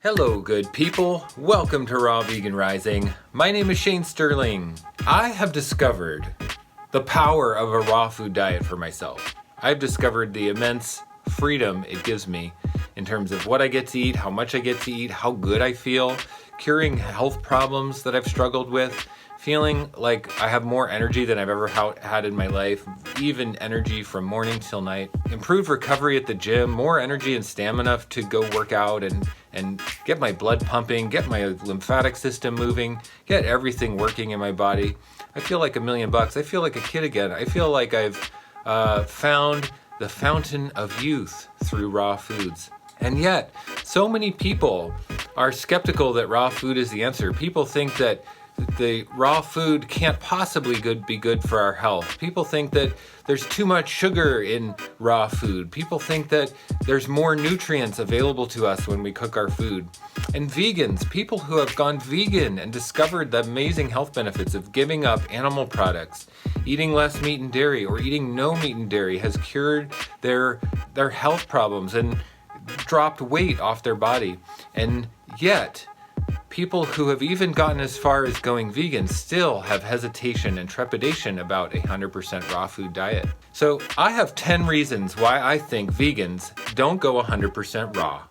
Hello, good people. Welcome to Raw Vegan Rising. My name is Shane Sterling. I have discovered the power of a raw food diet for myself. I've discovered the immense freedom it gives me in terms of what I get to eat, how much I get to eat, how good I feel, curing health problems that I've struggled with, feeling like I have more energy than I've ever had in my life, even energy from morning till night, improved recovery at the gym, more energy and stamina to go work out and get my blood pumping, get my lymphatic system moving, get everything working in my body. I feel like $1,000,000. I feel like a kid again. I feel like I've found the fountain of youth through raw foods. And yet, so many people are skeptical that raw food is the answer. People think that the raw food can't possibly be good for our health. People think that there's too much sugar in raw food. People think that there's more nutrients available to us when we cook our food. And vegans, people who have gone vegan and discovered the amazing health benefits of giving up animal products, eating less meat and dairy, or eating no meat and dairy has cured their health problems and dropped weight off their body. And yet, people who have even gotten as far as going vegan still have hesitation and trepidation about a 100% raw food diet. So I have 10 reasons why I think vegans don't go 100% raw.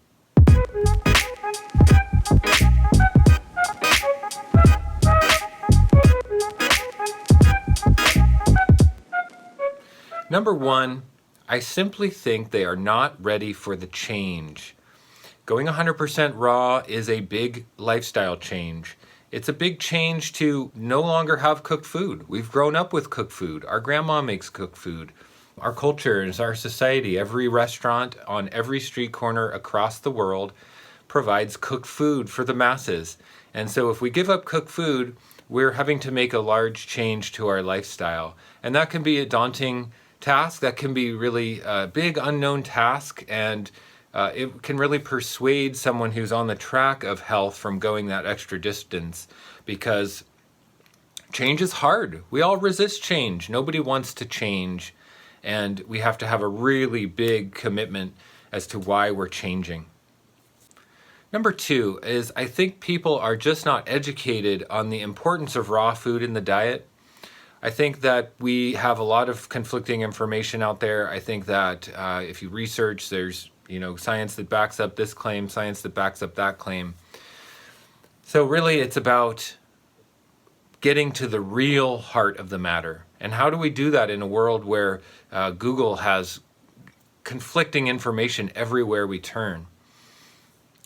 Number one, I simply think they are not ready for the change. Going 100% raw is a big lifestyle change. It's a big change to no longer have cooked food. We've grown up with cooked food. Our grandma makes cooked food. Our culture and our society, every restaurant on every street corner across the world provides cooked food for the masses. And so if we give up cooked food, we're having to make a large change to our lifestyle. And that can be a daunting task. That can be really a big unknown task, and it can really persuade someone who's on the track of health from going that extra distance, because change is hard. We all resist change. Nobody wants to change, and we have to have a really big commitment as to why we're changing. Number two is I think people are just not educated on the importance of raw food in the diet. I think that we have a lot of conflicting information out there. I think that if you research, there's science that backs up this claim, science that backs up that claim. So really it's about getting to the real heart of the matter. And how do we do that in a world where Google has conflicting information everywhere we turn?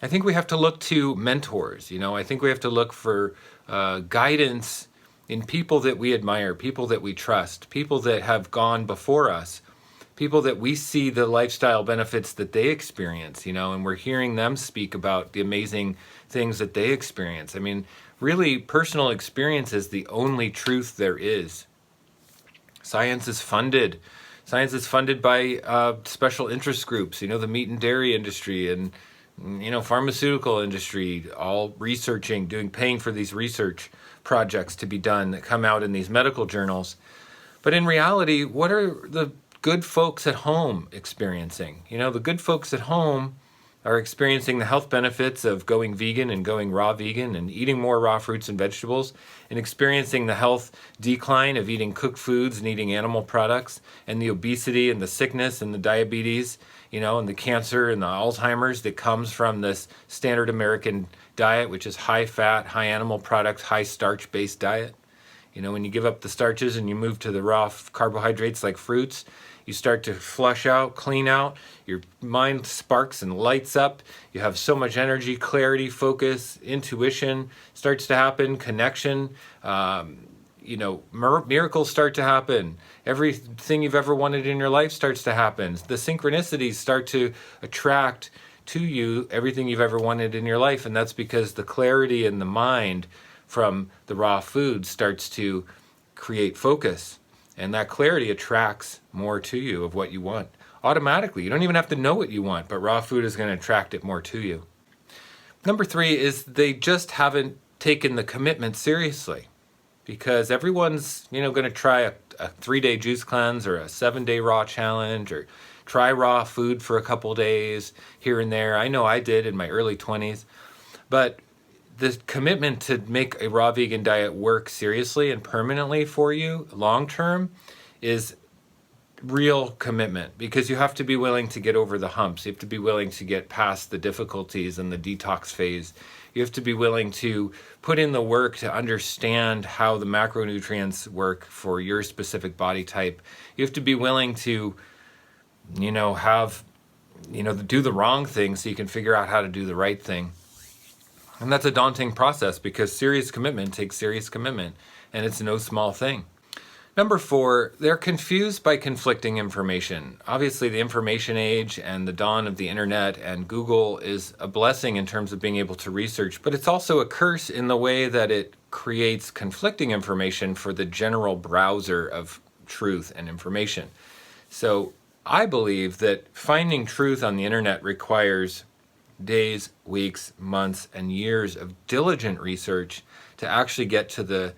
I think we have to look to mentors. I think we have to look for guidance in people that we admire, people that we trust, people that have gone before us, people that we see the lifestyle benefits that they experience, and we're hearing them speak about the amazing things that they experience. I mean, really, personal experience is the only truth there is. Science is funded. Science is funded by special interest groups, the meat and dairy industry and, pharmaceutical industry, all researching, paying for these research projects to be done that come out in these medical journals. But in reality, what are the good folks at home experiencing? The good folks at home are experiencing the health benefits of going vegan and going raw vegan and eating more raw fruits and vegetables, and experiencing the health decline of eating cooked foods and eating animal products, and the obesity and the sickness and the diabetes, and the cancer and the Alzheimer's that comes from this standard American diet, which is high fat, high animal products, high starch based diet. When you give up the starches and you move to the raw carbohydrates like fruits, you start to flush out, clean out, your mind sparks and lights up, you have so much energy, clarity, focus, intuition starts to happen, connection, miracles start to happen. Everything you've ever wanted in your life starts to happen. The synchronicities start to attract to you everything you've ever wanted in your life, and that's because the clarity in the mind from the raw food starts to create focus, and that clarity attracts more to you of what you want automatically. You don't even have to know what you want, but raw food is going to attract it more to you. Number three is they just haven't taken the commitment seriously, because everyone's going to try a 3-day juice cleanse or a 7-day raw challenge, or try raw food for a couple days here and there. I know I did in my early 20s. But the commitment to make a raw vegan diet work seriously and permanently for you long term is real commitment, because you have to be willing to get over the humps. You have to be willing to get past the difficulties and the detox phase. You have to be willing to put in the work to understand how the macronutrients work for your specific body type. You have to be willing to, do the wrong thing so you can figure out how to do the right thing. And that's a daunting process, because serious commitment takes serious commitment, and it's no small thing. Number 4, they're confused by conflicting information. Obviously, the information age and the dawn of the internet and Google is a blessing in terms of being able to research, but it's also a curse in the way that it creates conflicting information for the general browser of truth and information. So I believe that finding truth on the internet requires days, weeks, months, and years of diligent research to actually get to the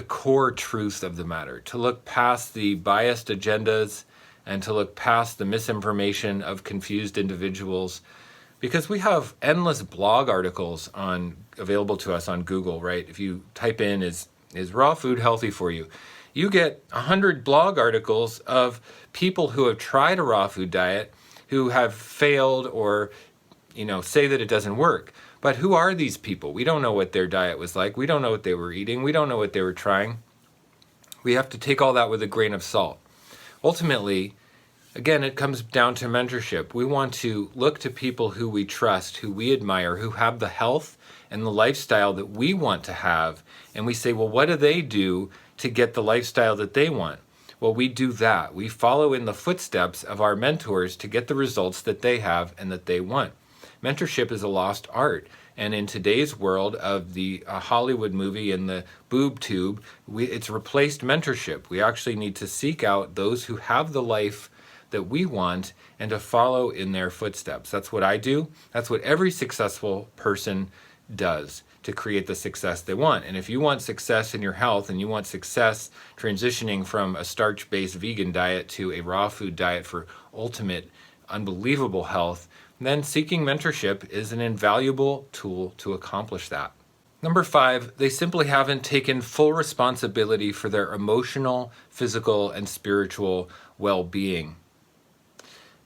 core truth of the matter, to look past the biased agendas and to look past the misinformation of confused individuals. Because we have endless blog articles available to us on Google, right? If you type in, is raw food healthy for you? You get 100 blog articles of people who have tried a raw food diet, who have failed or say that it doesn't work. But who are these people? We don't know what their diet was like. We don't know what they were eating. We don't know what they were trying. We have to take all that with a grain of salt. Ultimately, again, it comes down to mentorship. We want to look to people who we trust, who we admire, who have the health and the lifestyle that we want to have. And we say, well, what do they do to get the lifestyle that they want? Well, we do that. We follow in the footsteps of our mentors to get the results that they have and that they want. Mentorship is a lost art. And in today's world of the Hollywood movie and the boob tube, it's replaced mentorship. We actually need to seek out those who have the life that we want and to follow in their footsteps. That's what I do. That's what every successful person does to create the success they want. And if you want success in your health and you want success transitioning from a starch-based vegan diet to a raw food diet for ultimate, unbelievable health, then seeking mentorship is an invaluable tool to accomplish that. Number 5, they simply haven't taken full responsibility for their emotional, physical, and spiritual well-being.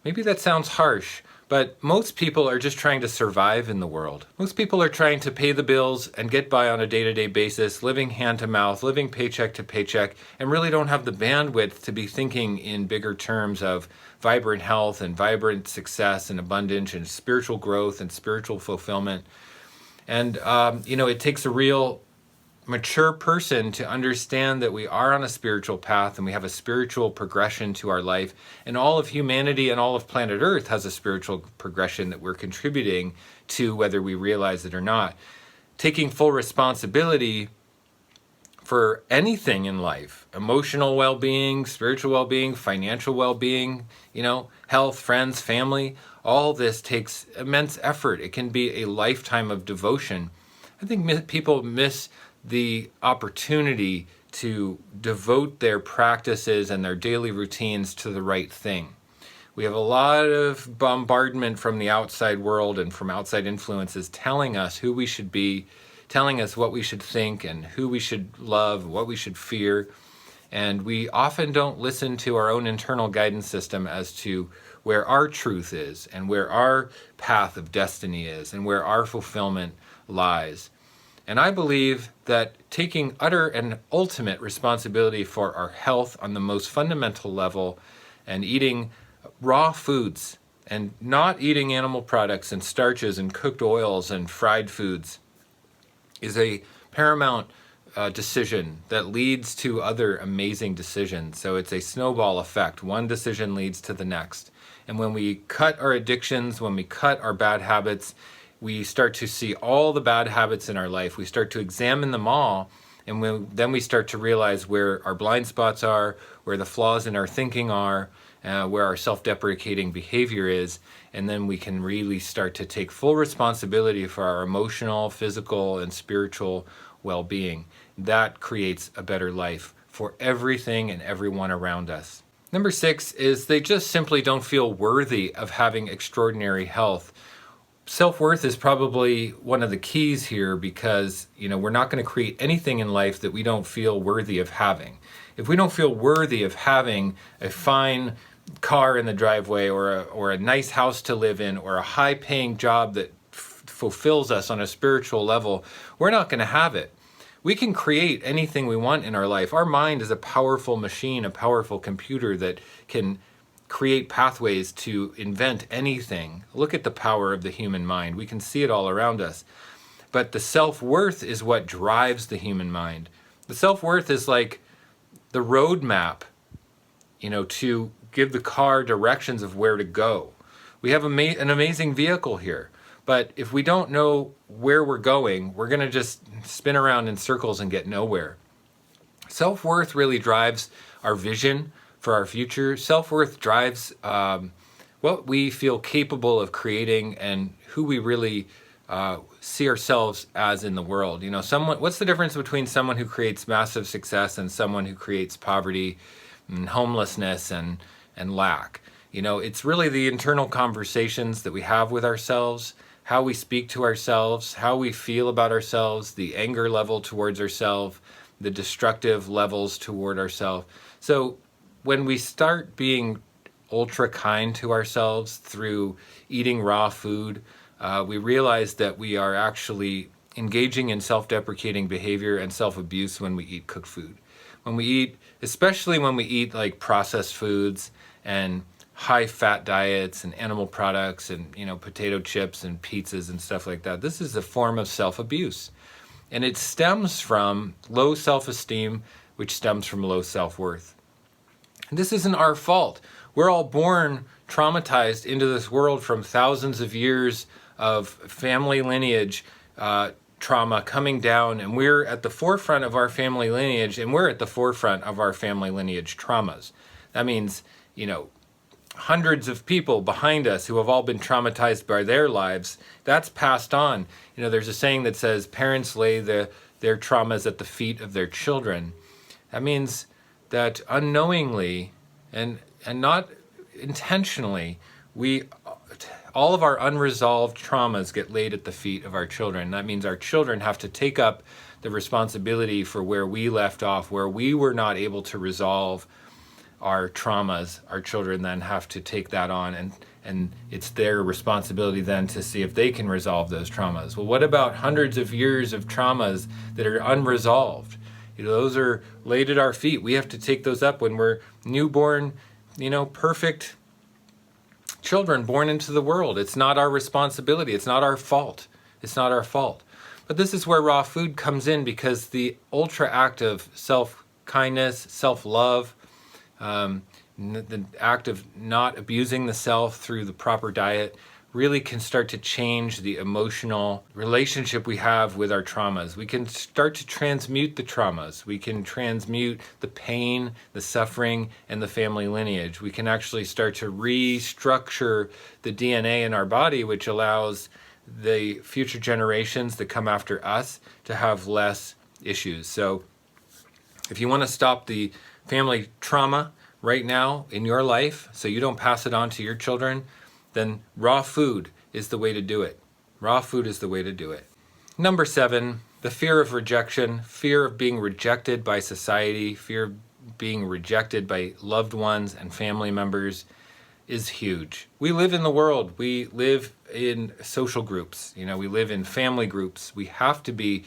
Maybe that sounds harsh, but most people are just trying to survive in the world. Most people are trying to pay the bills and get by on a day-to-day basis, living hand to mouth, living paycheck to paycheck, and really don't have the bandwidth to be thinking in bigger terms of vibrant health and vibrant success and abundance and spiritual growth and spiritual fulfillment. And, it takes a real mature person to understand that we are on a spiritual path and we have a spiritual progression to our life. And all of humanity and all of planet Earth has a spiritual progression that we're contributing to, whether we realize it or not. Taking full responsibility for anything in life, emotional well-being, spiritual well-being, financial well-being, health, friends, family, all this takes immense effort. It can be a lifetime of devotion. I think people miss the opportunity to devote their practices and their daily routines to the right thing. We have a lot of bombardment from the outside world and from outside influences telling us who we should be, telling us what we should think and who we should love, what we should fear. And we often don't listen to our own internal guidance system as to where our truth is and where our path of destiny is and where our fulfillment lies. And I believe that taking utter and ultimate responsibility for our health on the most fundamental level and eating raw foods and not eating animal products and starches and cooked oils and fried foods is a paramount decision that leads to other amazing decisions. So it's a snowball effect. One decision leads to the next. And when we cut our addictions, when we cut our bad habits, we start to see all the bad habits in our life. We start to examine them all, and then we start to realize where our blind spots are, where the flaws in our thinking are, where our self-deprecating behavior is, and then we can really start to take full responsibility for our emotional, physical, and spiritual well-being. That creates a better life for everything and everyone around us. Number 6 is they just simply don't feel worthy of having extraordinary health. self-worth is probably one of the keys here because, we're not going to create anything in life that we don't feel worthy of having. If we don't feel worthy of having a fine car in the driveway or a nice house to live in or a high-paying job that fulfills us on a spiritual level, we're not going to have it. We can create anything we want in our life. Our mind is a powerful machine, a powerful computer that can create pathways to invent anything. Look at the power of the human mind. We can see it all around us. But the self-worth is what drives the human mind. The self-worth is like the roadmap, to give the car directions of where to go. We have an amazing vehicle here, but if we don't know where we're going, we're going to just spin around in circles and get nowhere. Self-worth really drives our vision for our future. Self-worth drives what we feel capable of creating and who we really see ourselves as in the world. What's the difference between someone who creates massive success and someone who creates poverty and homelessness and lack? It's really the internal conversations that we have with ourselves, how we speak to ourselves, how we feel about ourselves, the anger level towards ourselves, the destructive levels toward ourselves. So when we start being ultra kind to ourselves through eating raw food, we realize that we are actually engaging in self-deprecating behavior and self-abuse when we eat cooked food. Especially when we eat like processed foods and high-fat diets and animal products and potato chips and pizzas and stuff like that. This is a form of self-abuse. And it stems from low self-esteem, which stems from low self-worth. This isn't our fault. We're all born traumatized into this world from thousands of years of family lineage trauma coming down, and we're at the forefront of our family lineage, and we're at the forefront of our family lineage traumas. That means, hundreds of people behind us who have all been traumatized by their lives, that's passed on. There's a saying that says parents lay their traumas at the feet of their children. That means that unknowingly and not intentionally, all of our unresolved traumas get laid at the feet of our children. That means our children have to take up the responsibility for where we left off, where we were not able to resolve our traumas. Our children then have to take that on, and it's their responsibility then to see if they can resolve those traumas. Well, what about hundreds of years of traumas that are unresolved? Those are laid at our feet. We have to take those up when we're newborn, perfect children born into the world. It's not our responsibility. It's not our fault. It's not our fault. But this is where raw food comes in, because the ultra act of self-kindness, self-love, the act of not abusing the self through the proper diet really can start to change the emotional relationship we have with our traumas. We can start to transmute the traumas. We can transmute the pain, the suffering, and the family lineage. We can actually start to restructure the DNA in our body, which allows the future generations that come after us to have less issues. So if you want to stop the family trauma right now in your life so you don't pass it on to your children, then raw food is the way to do it. Raw food is the way to do it. Number 7, the fear of rejection, fear of being rejected by society, fear of being rejected by loved ones and family members is huge. We live in the world. We live in social groups. We live in family groups. We have to be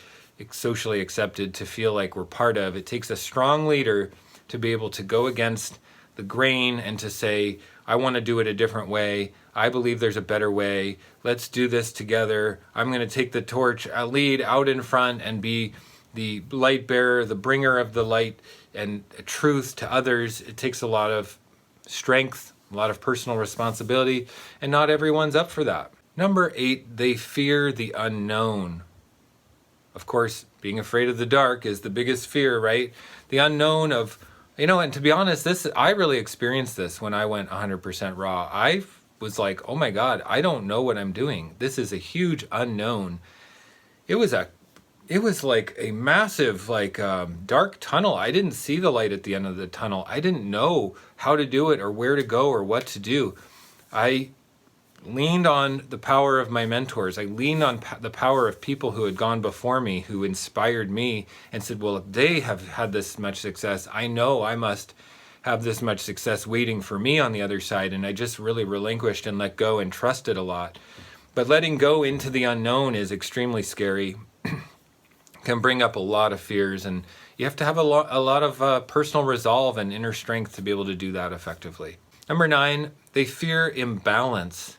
socially accepted to feel like we're part of. It takes a strong leader to be able to go against the grain and to say, I want to do it a different way. I believe there's a better way. Let's do this together. I'm going to take the torch, lead out in front and be the light bearer, the bringer of the light and truth to others. It takes a lot of strength, a lot of personal responsibility, and not everyone's up for that. Number 8, they fear the unknown. Of course, being afraid of the dark is the biggest fear, right? The unknown of, and to be honest, I really experienced this when I went 100% raw. I was like, oh my God, I don't know what I'm doing. This is a huge unknown. It was like a massive, dark tunnel. I didn't see the light at the end of the tunnel. I didn't know how to do it or where to go or what to do. I leaned on the power of my mentors. I leaned on the power of people who had gone before me, who inspired me and said, well, if they have had this much success, I know I must have this much success waiting for me on the other side. And I just really relinquished and let go and trusted a lot. But letting go into the unknown is extremely scary, can bring up a lot of fears, and you have to have a lot of personal resolve and inner strength to be able to do that effectively. Number 9, they fear imbalance.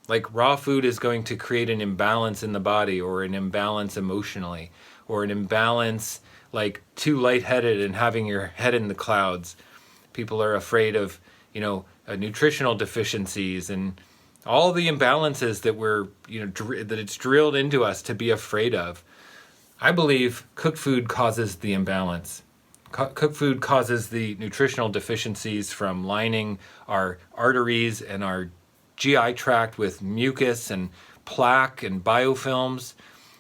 Like raw food is going to create an imbalance in the body, or an imbalance emotionally, or an imbalance like too lightheaded and having your head in the clouds. People are afraid of, nutritional deficiencies and all the imbalances that that it's drilled into us to be afraid of. I believe cooked food causes the imbalance. Cooked food causes the nutritional deficiencies from lining our arteries and our GI tract with mucus and plaque and biofilms.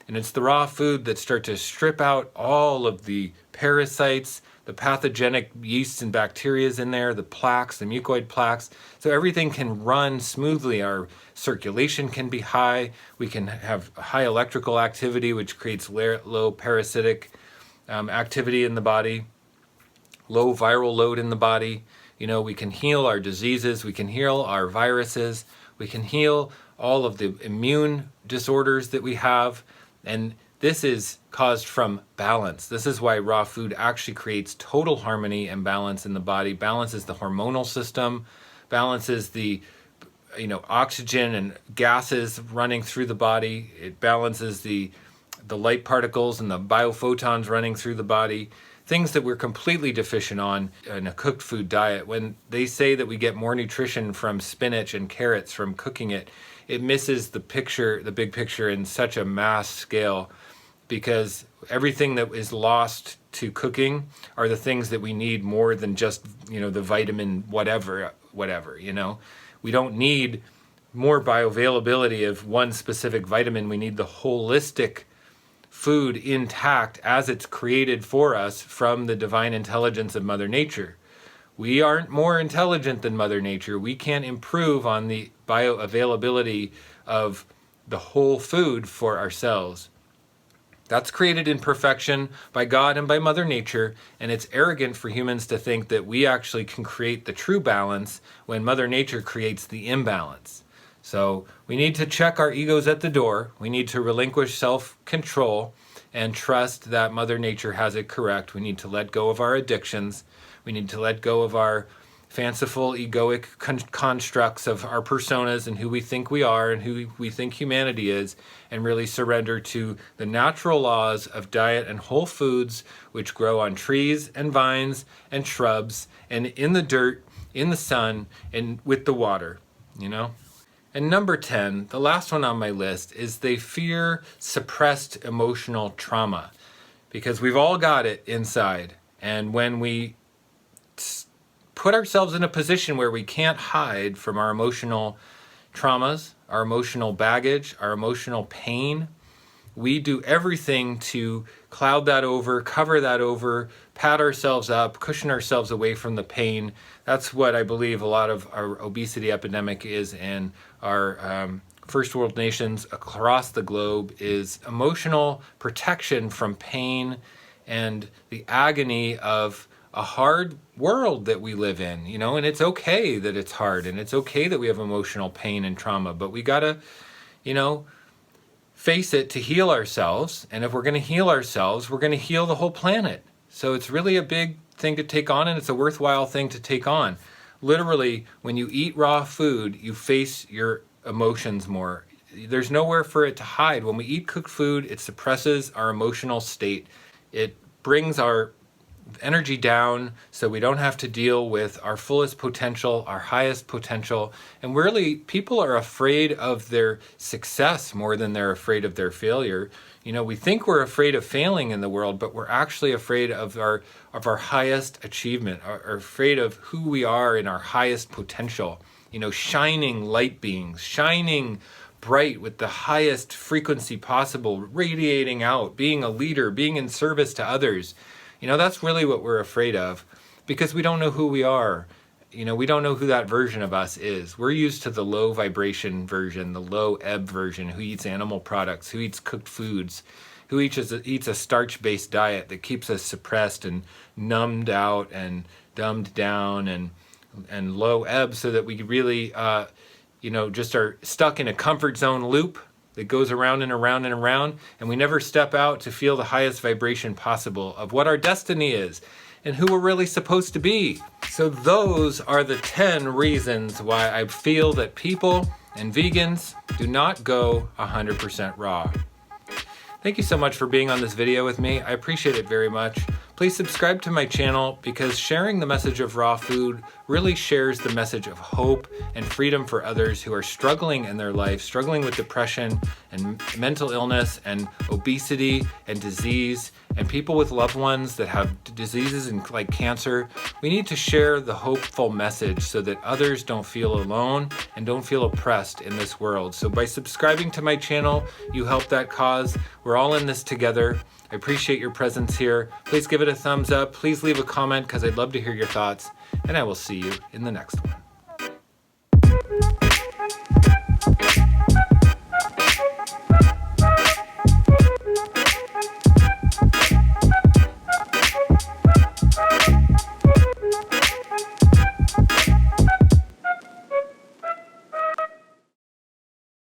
And it's the raw food that start to strip out all of the parasites, the pathogenic yeasts and bacteria in there, the plaques, the mucoid plaques. So everything can run smoothly. Our circulation can be high. We can have high electrical activity, which creates low parasitic activity in the body, low viral load in the body. We can heal our diseases. We can heal our viruses. We can heal all of the immune disorders that we have. And this is caused from balance. This is why raw food actually creates total harmony and balance in the body, balances the hormonal system, balances the oxygen and gases running through the body. It balances the light particles and the biophotons running through the body, things that we're completely deficient on in a cooked food diet. When they say that we get more nutrition from spinach and carrots from cooking it, it misses the big picture in such a mass scale, because everything that is lost to cooking are the things that we need more than just, the vitamin whatever. We don't need more bioavailability of one specific vitamin. We need the holistic food intact as it's created for us from the divine intelligence of Mother Nature. We aren't more intelligent than Mother Nature. We can't improve on the bioavailability of the whole food for ourselves. That's created in perfection by God and by Mother Nature, and it's arrogant for humans to think that we actually can create the true balance when Mother Nature creates the imbalance. So we need to check our egos at the door. We need to relinquish self-control and trust that Mother Nature has it correct. We need to let go of our addictions. We need to let go of our fanciful egoic constructs of our personas and who we think we are and who we think humanity is, and really surrender to the natural laws of diet and whole foods, which grow on trees and vines and shrubs and in the dirt, in the sun, and with the water, And number 10, the last one on my list, is they fear suppressed emotional trauma, because we've all got it inside. And when we put ourselves in a position where we can't hide from our emotional traumas, our emotional baggage, our emotional pain, we do everything to cloud that over, cover that over, pat ourselves up, cushion ourselves away from the pain. That's what I believe a lot of our obesity epidemic is in our first world nations across the globe, is emotional protection from pain and the agony of a hard world that we live in, and it's okay that it's hard, and it's okay that we have emotional pain and trauma, but we gotta, face it to heal ourselves. And if we're gonna heal ourselves, we're gonna heal the whole planet. So it's really a big thing to take on, and it's a worthwhile thing to take on. Literally, when you eat raw food, you face your emotions more. There's nowhere for it to hide. When we eat cooked food, it suppresses our emotional state. It brings our energy down so we don't have to deal with our fullest potential, our highest potential. And really, people are afraid of their success more than they're afraid of their failure. We think we're afraid of failing in the world, but we're actually afraid of our highest achievement, are afraid of who we are in our highest potential. Shining light beings, shining bright with the highest frequency possible, radiating out, being a leader, being in service to others. That's really what we're afraid of, because we don't know who we are. we don't know who that version of us is. We're used to the low vibration version, the low ebb version, who eats animal products, who eats cooked foods, who eats a starch-based diet that keeps us suppressed and numbed out and dumbed down and low ebb, so that we really, just are stuck in a comfort zone loop that goes around and around and around, and we never step out to feel the highest vibration possible of what our destiny is and who we're really supposed to be. So those are the 10 reasons why I feel that people and vegans do not go 100% raw. Thank you so much for being on this video with me. I appreciate it very much. Please subscribe to my channel, because sharing the message of raw food really shares the message of hope and freedom for others who are struggling in their life, struggling with depression and mental illness and obesity and disease, and people with loved ones that have diseases like cancer. We need to share the hopeful message so that others don't feel alone and don't feel oppressed in this world. So by subscribing to my channel, you help that cause. We're all in this together. I appreciate your presence here. Please give it a thumbs up. Please leave a comment, because I'd love to hear your thoughts. And I will see you in the next one.